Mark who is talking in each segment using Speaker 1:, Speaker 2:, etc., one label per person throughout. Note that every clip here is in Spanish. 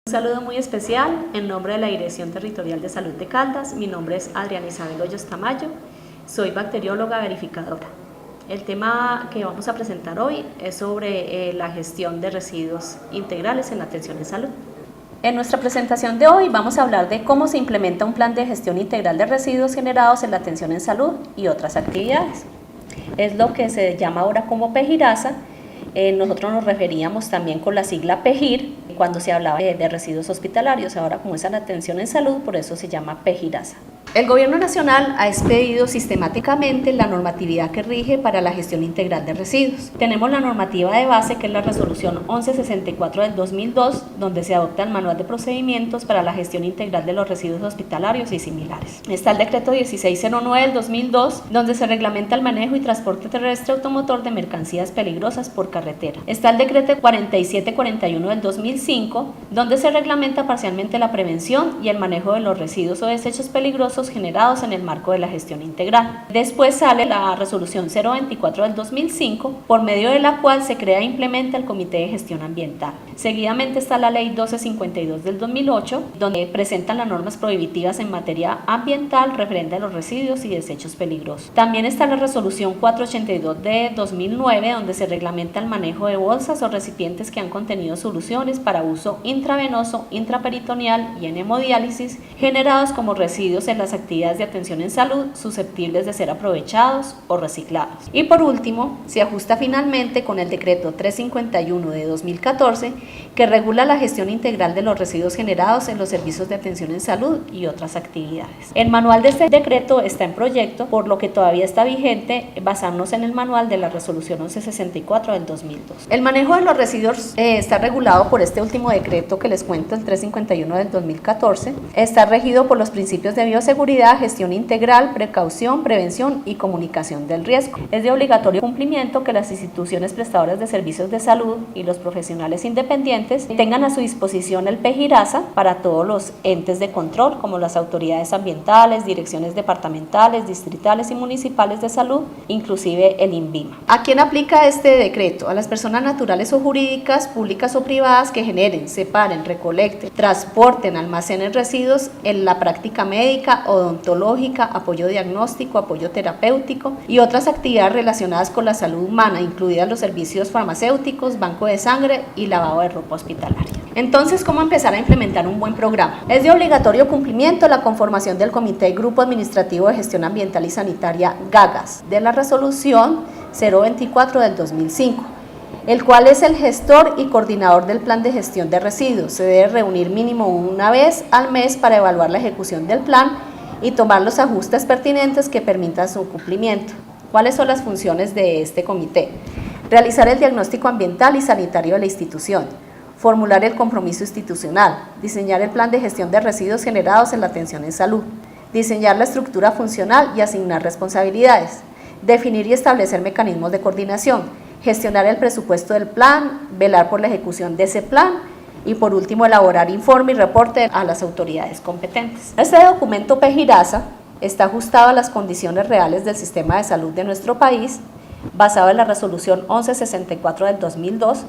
Speaker 1: Un saludo muy especial en nombre de la Dirección Territorial de Salud de Caldas. Mi nombre es Adriana Isabel Hoyos Tamayo, soy bacterióloga verificadora. El tema que vamos a presentar hoy es sobre la gestión de residuos integrales en la atención en salud. En nuestra presentación de hoy vamos a hablar de cómo se implementa un plan de gestión integral de residuos generados en la atención en salud y otras actividades. Es lo que se llama ahora como PEGIRASA. Nosotros nos referíamos también con la sigla PEGIR cuando se hablaba de residuos hospitalarios. Ahora, como es a la atención en salud, por eso se llama PEGIRASA. El Gobierno Nacional ha expedido sistemáticamente la normatividad que rige para la gestión integral de residuos. Tenemos la normativa de base, que es la resolución 1164 del 2002, donde se adopta el manual de procedimientos para la gestión integral de los residuos hospitalarios y similares. Está el decreto 1609 del 2002, donde se reglamenta el manejo y transporte terrestre automotor de mercancías peligrosas por carretera. Está el decreto 4741 del 2005, donde se reglamenta parcialmente la prevención y el manejo de los residuos o desechos peligrosos generados en el marco de la gestión integral. Después sale la resolución 024 del 2005, por medio de la cual se crea e implementa el Comité de Gestión Ambiental. Seguidamente está la Ley 1252 del 2008, donde presentan las normas prohibitivas en materia ambiental referente a los residuos y desechos peligrosos. También está la resolución 482 de 2009, donde se reglamenta el manejo de bolsas o recipientes que han contenido soluciones para uso intravenoso, intraperitoneal y en hemodiálisis generados como residuos en las actividades de atención en salud susceptibles de ser aprovechados o reciclados. Y por último, se ajusta finalmente con el decreto 351 de 2014, que regula la gestión integral de los residuos generados en los servicios de atención en salud y otras actividades. El manual de este decreto está en proyecto, por lo que todavía está vigente basarnos en el manual de la resolución 1164 del 2002. El manejo de los residuos está regulado por este último decreto que les cuento, el 351 del 2014. Está regido por los principios de bioseguridad, gestión integral, precaución, prevención y comunicación del riesgo. Es de obligatorio cumplimiento que las instituciones prestadoras de servicios de salud y los profesionales independientes tengan a su disposición el PEGIRASA para todos los entes de control, como las autoridades ambientales, direcciones departamentales, distritales y municipales de salud, inclusive el INVIMA. ¿A quién aplica este decreto? A las personas naturales o jurídicas, públicas o privadas que generen, separen, recolecten, transporten, almacenen residuos en la práctica médica, odontológica, apoyo diagnóstico, apoyo terapéutico y otras actividades relacionadas con la salud humana, incluidas los servicios farmacéuticos, banco de sangre y lavado de ropa hospitalaria. Entonces, ¿cómo empezar a implementar un buen programa? Es de obligatorio cumplimiento la conformación del Comité Grupo Administrativo de Gestión Ambiental y Sanitaria GAGAS de la resolución 024 del 2005, el cual es el gestor y coordinador del plan de gestión de residuos. Se debe reunir mínimo una vez al mes para evaluar la ejecución del plan y tomar los ajustes pertinentes que permitan su cumplimiento. ¿Cuáles son las funciones de este comité? Realizar el diagnóstico ambiental y sanitario de la institución, formular el compromiso institucional, diseñar el plan de gestión de residuos generados en la atención en salud, diseñar la estructura funcional y asignar responsabilidades, definir y establecer mecanismos de coordinación, gestionar el presupuesto del plan, velar por la ejecución de ese plan y por último elaborar informe y reporte a las autoridades competentes. Este documento PEGIRASA está ajustado a las condiciones reales del sistema de salud de nuestro país, basado en la resolución 1164 del 2002.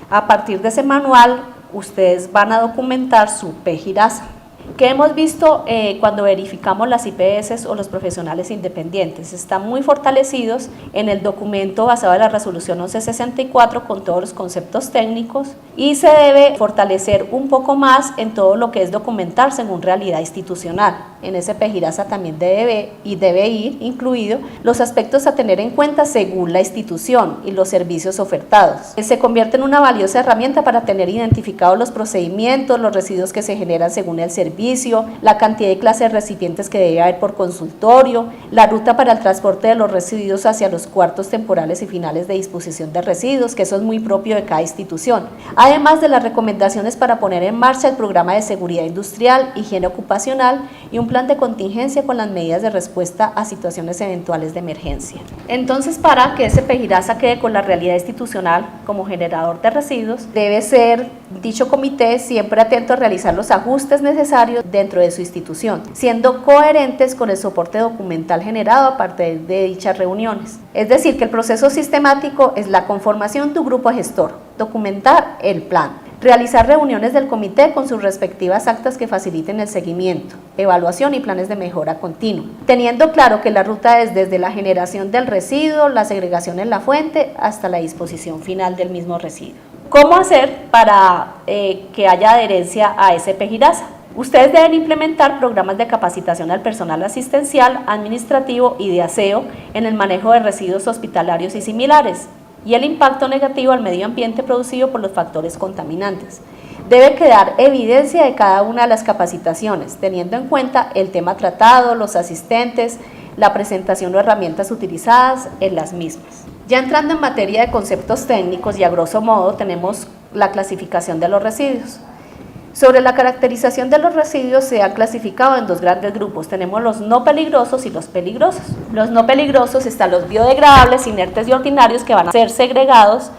Speaker 1: A partir de ese manual, ustedes van a documentar su PEGIRASA. ¿Qué hemos visto cuando verificamos las IPS o los profesionales independientes? Están muy fortalecidos en el documento basado en la resolución 1164 con todos los conceptos técnicos, y se debe fortalecer un poco más en todo lo que es documentar según realidad institucional. En ese PEGIRASA también debe ir incluido los aspectos a tener en cuenta según la institución y los servicios ofertados. Se convierte en una valiosa herramienta para tener identificados los procedimientos, los residuos que se generan según el servicio, la cantidad y clase de recipientes que debe haber por consultorio, la ruta para el transporte de los residuos hacia los cuartos temporales y finales de disposición de residuos, que eso es muy propio de cada institución. Además de las recomendaciones para poner en marcha el programa de seguridad industrial, higiene ocupacional y un plan de contingencia con las medidas de respuesta a situaciones eventuales de emergencia. Entonces, para que ese PEGIRASA quede con la realidad institucional como generador de residuos, debe ser dicho comité siempre atento a realizar los ajustes necesarios dentro de su institución, siendo coherentes con el soporte documental generado a partir de dichas reuniones. Es decir, que el proceso sistemático es la conformación de un grupo gestor, documentar el plan, Realizar reuniones del comité con sus respectivas actas que faciliten el seguimiento, evaluación y planes de mejora continua, teniendo claro que la ruta es desde la generación del residuo, la segregación en la fuente, hasta la disposición final del mismo residuo. ¿Cómo hacer para que haya adherencia a SP-Girasa? Ustedes deben implementar programas de capacitación al personal asistencial, administrativo y de aseo en el manejo de residuos hospitalarios y similares, y el impacto negativo al medio ambiente producido por los factores contaminantes. Debe quedar evidencia de cada una de las capacitaciones, teniendo en cuenta el tema tratado, los asistentes, la presentación o herramientas utilizadas en las mismas. Ya entrando en materia de conceptos técnicos y a grosso modo tenemos la clasificación de los residuos. Sobre la caracterización de los residuos se ha clasificado en dos grandes grupos. Tenemos los no peligrosos y los peligrosos. Los no peligrosos están los biodegradables, inertes y ordinarios que van a ser segregados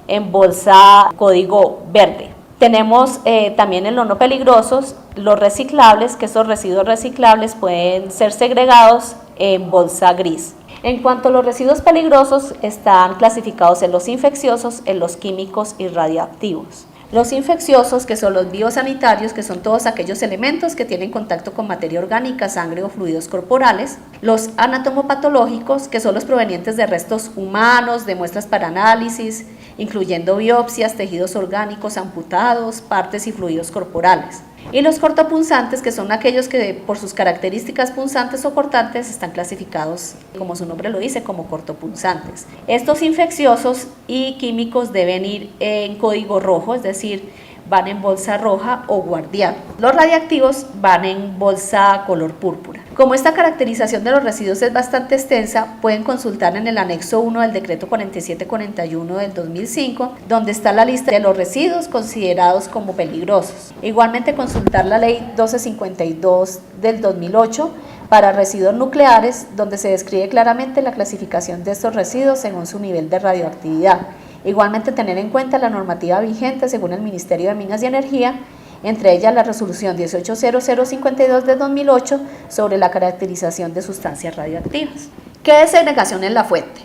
Speaker 1: en bolsa código verde. Tenemos también en los no peligrosos los reciclables, que esos residuos reciclables pueden ser segregados en bolsa gris. En cuanto a los residuos peligrosos, están clasificados en los infecciosos, en los químicos y radioactivos. Los infecciosos, que son los biosanitarios, que son todos aquellos elementos que tienen contacto con materia orgánica, sangre o fluidos corporales. Los anatomopatológicos, que son los provenientes de restos humanos, de muestras para análisis, incluyendo biopsias, tejidos orgánicos amputados, partes y fluidos corporales. Y los cortopunzantes, que son aquellos que por sus características punzantes o cortantes están clasificados, como su nombre lo dice, como cortopunzantes. Estos infecciosos y químicos deben ir en código rojo, es decir, van en bolsa roja o guardián. Los radiactivos van en bolsa color púrpura. Como esta caracterización de los residuos es bastante extensa, pueden consultar en el anexo 1 del decreto 4741 del 2005, donde está la lista de los residuos considerados como peligrosos. Igualmente consultar la ley 1252 del 2008 para residuos nucleares, donde se describe claramente la clasificación de estos residuos según su nivel de radioactividad. Igualmente tener en cuenta la normativa vigente según el Ministerio de Minas y Energía, entre ellas la resolución 180052 de 2008 sobre la caracterización de sustancias radioactivas. ¿Qué es segregación en la fuente?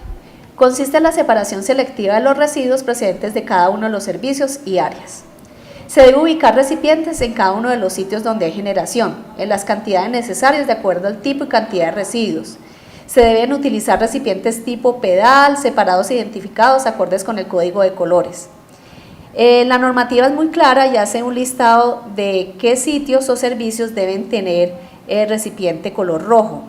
Speaker 1: Consiste en la separación selectiva de los residuos procedentes de cada uno de los servicios y áreas. Se debe ubicar recipientes en cada uno de los sitios donde hay generación, en las cantidades necesarias de acuerdo al tipo y cantidad de residuos. Se deben utilizar recipientes tipo pedal, separados e identificados, acordes con el código de colores. La normativa es muy clara y hace un listado de qué sitios o servicios deben tener recipiente color rojo.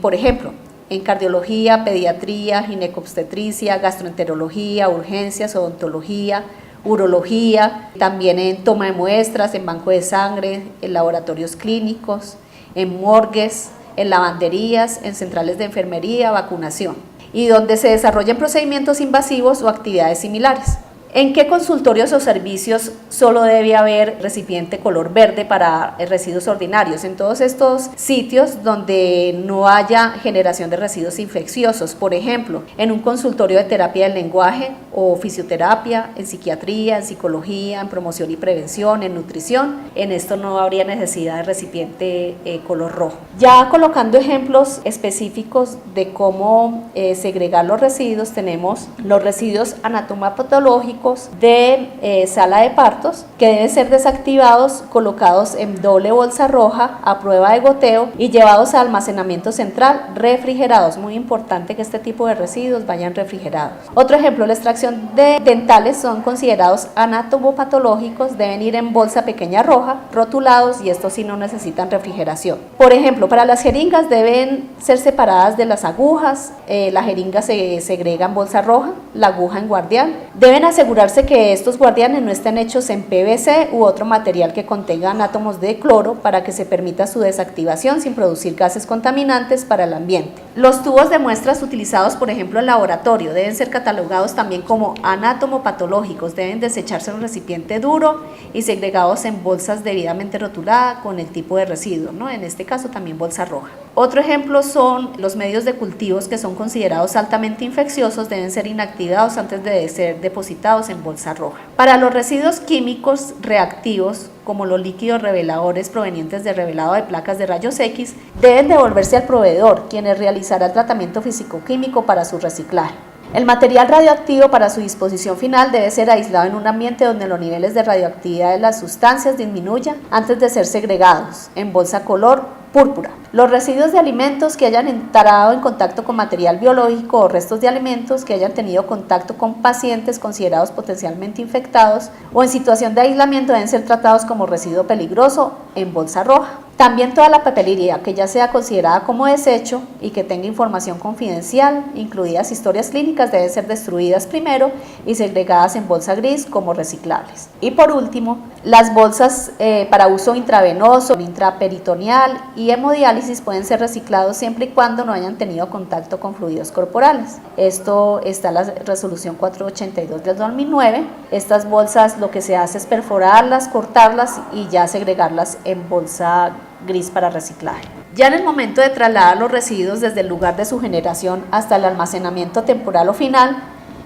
Speaker 1: Por ejemplo, en cardiología, pediatría, ginecobstetricia, gastroenterología, urgencias, odontología, urología, también en toma de muestras, en banco de sangre, en laboratorios clínicos, en morgues, en lavanderías, en centrales de enfermería, vacunación, y donde se desarrollen procedimientos invasivos o actividades similares. ¿En qué consultorios o servicios solo debe haber recipiente color verde para residuos ordinarios? En todos estos sitios donde no haya generación de residuos infecciosos, por ejemplo, en un consultorio de terapia del lenguaje o fisioterapia, en psiquiatría, en psicología, en promoción y prevención, en nutrición, en esto no habría necesidad de recipiente color rojo. Ya colocando ejemplos específicos de cómo segregar los residuos, tenemos los residuos anatomopatológicos de sala de partos, que deben ser desactivados, colocados en doble bolsa roja a prueba de goteo y llevados a almacenamiento central refrigerados. Muy importante que este tipo de residuos vayan refrigerados. Otro ejemplo, la extracción de dentales son considerados anatomopatológicos, deben ir en bolsa pequeña roja, rotulados, y estos sí no necesitan refrigeración. Por ejemplo, para las jeringas deben ser separadas de las agujas, la jeringa se segrega en bolsa roja, la aguja en guardián. Deben asegurarse que estos guardianes no estén hechos en PVC u otro material que contenga átomos de cloro para que se permita su desactivación sin producir gases contaminantes para el ambiente. Los tubos de muestras utilizados, por ejemplo, en laboratorio deben ser catalogados también como anatomopatológicos, deben desecharse en un recipiente duro y segregados en bolsas debidamente rotuladas con el tipo de residuo, ¿no? En este caso también bolsa roja. Otro ejemplo son los medios de cultivos que son considerados altamente infecciosos, deben ser inactivados antes de ser depositados en bolsa roja. Para los residuos químicos reactivos, como los líquidos reveladores provenientes de revelado de placas de rayos X, deben devolverse al proveedor, quien realizará el tratamiento físico-químico para su reciclaje. El material radioactivo para su disposición final debe ser aislado en un ambiente donde los niveles de radioactividad de las sustancias disminuyan antes de ser segregados en bolsa color púrpura. Los residuos de alimentos que hayan entrado en contacto con material biológico o restos de alimentos que hayan tenido contacto con pacientes considerados potencialmente infectados o en situación de aislamiento deben ser tratados como residuo peligroso en bolsa roja. También toda la papelería que ya sea considerada como desecho y que tenga información confidencial, incluidas historias clínicas, deben ser destruidas primero y segregadas en bolsa gris como reciclables. Y por último, las bolsas para uso intravenoso, intraperitoneal y hemodiálisis pueden ser reciclados siempre y cuando no hayan tenido contacto con fluidos corporales. Esto está en la resolución 482 del 2009. Estas bolsas lo que se hace es perforarlas, cortarlas y ya segregarlas en bolsa gris para reciclaje. Ya en el momento de trasladar los residuos desde el lugar de su generación hasta el almacenamiento temporal o final,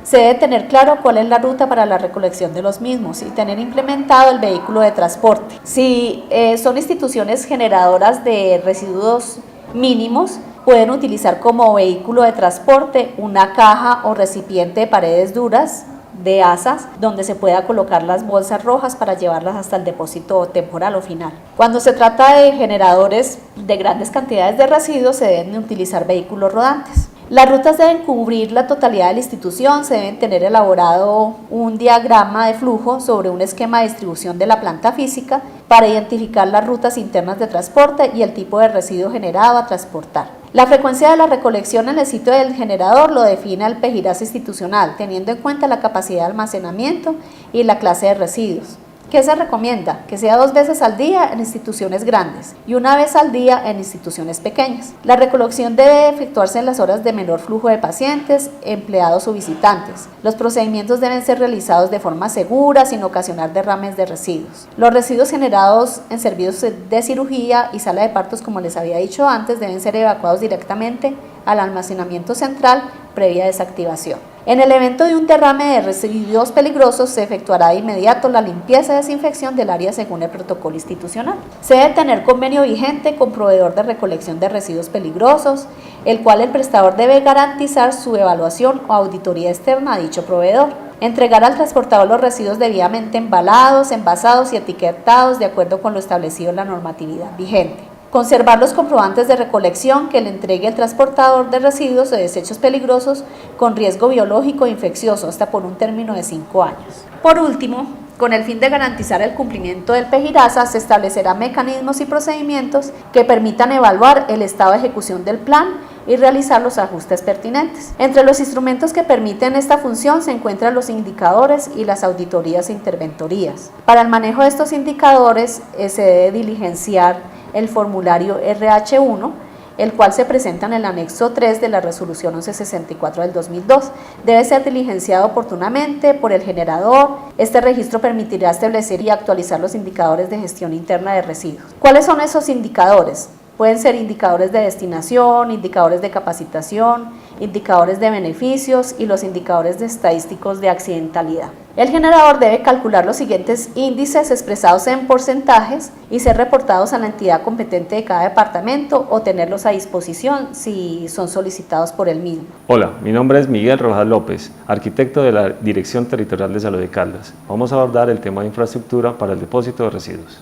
Speaker 1: se debe tener claro cuál es la ruta para la recolección de los mismos y tener implementado el vehículo de transporte. Si son instituciones generadoras de residuos mínimos, pueden utilizar como vehículo de transporte una caja o recipiente de paredes duras de asas donde se pueda colocar las bolsas rojas para llevarlas hasta el depósito temporal o final. Cuando se trata de generadores de grandes cantidades de residuos, se deben utilizar vehículos rodantes. Las rutas deben cubrir la totalidad de la institución, se deben tener elaborado un diagrama de flujo sobre un esquema de distribución de la planta física para identificar las rutas internas de transporte y el tipo de residuo generado a transportar. La frecuencia de la recolección en el sitio del generador lo define el PEGIRAS institucional, teniendo en cuenta la capacidad de almacenamiento y la clase de residuos. ¿Qué se recomienda? Que sea 2 veces al día en instituciones grandes y 1 vez al día en instituciones pequeñas. La recolección debe efectuarse en las horas de menor flujo de pacientes, empleados o visitantes. Los procedimientos deben ser realizados de forma segura, sin ocasionar derrames de residuos. Los residuos generados en servicios de cirugía y sala de partos, como les había dicho antes, deben ser evacuados directamente al almacenamiento central previa desactivación. En el evento de un derrame de residuos peligrosos, se efectuará de inmediato la limpieza y desinfección del área según el protocolo institucional. Se debe tener convenio vigente con proveedor de recolección de residuos peligrosos, el cual el prestador debe garantizar su evaluación o auditoría externa a dicho proveedor. Entregar al transportador los residuos debidamente embalados, envasados y etiquetados de acuerdo con lo establecido en la normatividad vigente. Conservar los comprobantes de recolección que le entregue el transportador de residuos o desechos peligrosos con riesgo biológico e infeccioso hasta por un término de 5 años. Por último, con el fin de garantizar el cumplimiento del PEGIRASA, se establecerán mecanismos y procedimientos que permitan evaluar el estado de ejecución del plan y realizar los ajustes pertinentes. Entre los instrumentos que permiten esta función se encuentran los indicadores y las auditorías e interventorías. Para el manejo de estos indicadores se debe diligenciar el formulario RH1, el cual se presenta en el anexo 3 de la resolución 1164 del 2002. Debe ser diligenciado oportunamente por el generador. Este registro permitirá establecer y actualizar los indicadores de gestión interna de residuos. ¿Cuáles son esos indicadores? Pueden ser indicadores de destinación, indicadores de capacitación, indicadores de beneficios y los indicadores estadísticos de accidentalidad. El generador debe calcular los siguientes índices expresados en porcentajes y ser reportados a la entidad competente de cada departamento o tenerlos a disposición si son solicitados por el mismo.
Speaker 2: Hola, mi nombre es Miguel Rojas López, arquitecto de la Dirección Territorial de Salud de Caldas. Vamos a abordar el tema de infraestructura para el depósito de residuos.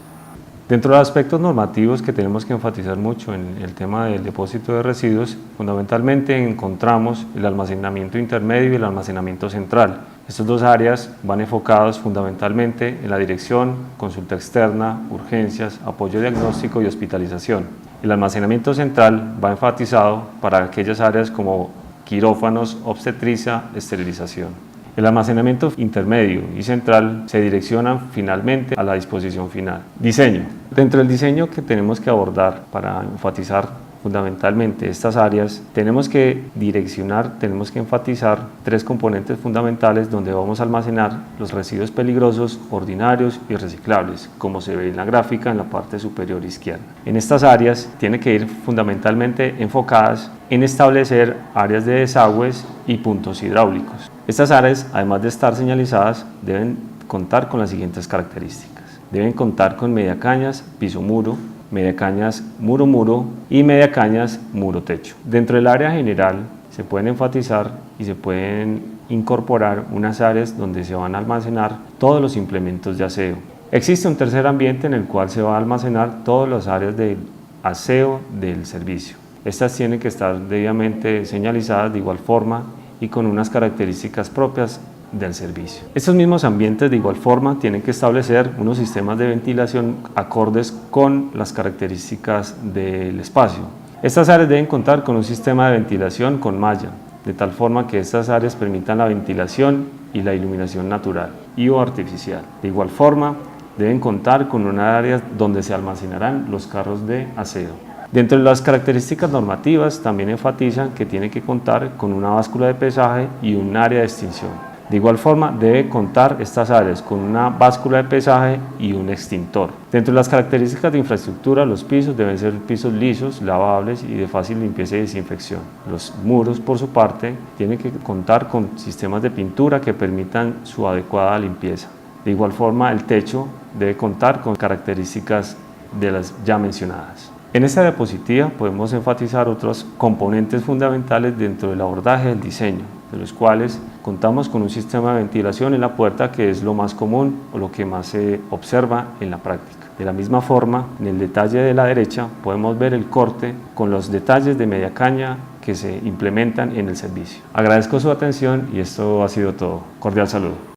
Speaker 2: Dentro de los aspectos normativos que tenemos que enfatizar mucho en el tema del depósito de residuos, fundamentalmente encontramos el almacenamiento intermedio y el almacenamiento central. Estas dos áreas van enfocadas fundamentalmente en la dirección, consulta externa, urgencias, apoyo diagnóstico y hospitalización. El almacenamiento central va enfatizado para aquellas áreas como quirófanos, obstetricia, esterilización. El almacenamiento intermedio y central se direccionan finalmente a la disposición final. Diseño. Dentro del diseño que tenemos que abordar para enfatizar fundamentalmente estas áreas, tenemos que direccionar, tenemos que enfatizar 3 componentes fundamentales donde vamos a almacenar los residuos peligrosos, ordinarios y reciclables, como se ve en la gráfica en la parte superior izquierda. En estas áreas tiene que ir fundamentalmente enfocadas en establecer áreas de desagües y puntos hidráulicos. Estas áreas, además de estar señalizadas, deben contar con las siguientes características. Deben contar con mediacañas, piso-muro, mediacañas muro-muro y mediacañas muro-techo. Dentro del área general se pueden enfatizar y se pueden incorporar unas áreas donde se van a almacenar todos los implementos de aseo. Existe un tercer ambiente en el cual se va a almacenar todas las áreas de aseo del servicio. Estas tienen que estar debidamente señalizadas de igual forma y con unas características propias del servicio. Estos mismos ambientes de igual forma tienen que establecer unos sistemas de ventilación acordes con las características del espacio. Estas áreas deben contar con un sistema de ventilación con malla, de tal forma que estas áreas permitan la ventilación y la iluminación natural y o artificial. De igual forma, deben contar con una área donde se almacenarán los carros de aseo. Dentro de las características normativas también enfatizan que tiene que contar con una báscula de pesaje y un área de extinción. De igual forma, debe contar estas áreas con una báscula de pesaje y un extintor. Dentro de las características de infraestructura, los pisos deben ser pisos lisos, lavables y de fácil limpieza y desinfección. Los muros, por su parte, tienen que contar con sistemas de pintura que permitan su adecuada limpieza. De igual forma, el techo debe contar con características de las ya mencionadas. En esta diapositiva podemos enfatizar otros componentes fundamentales dentro del abordaje del diseño, de los cuales contamos con un sistema de ventilación en la puerta que es lo más común o lo que más se observa en la práctica. De la misma forma, en el detalle de la derecha podemos ver el corte con los detalles de media caña que se implementan en el servicio. Agradezco su atención y esto ha sido todo. Cordial saludo.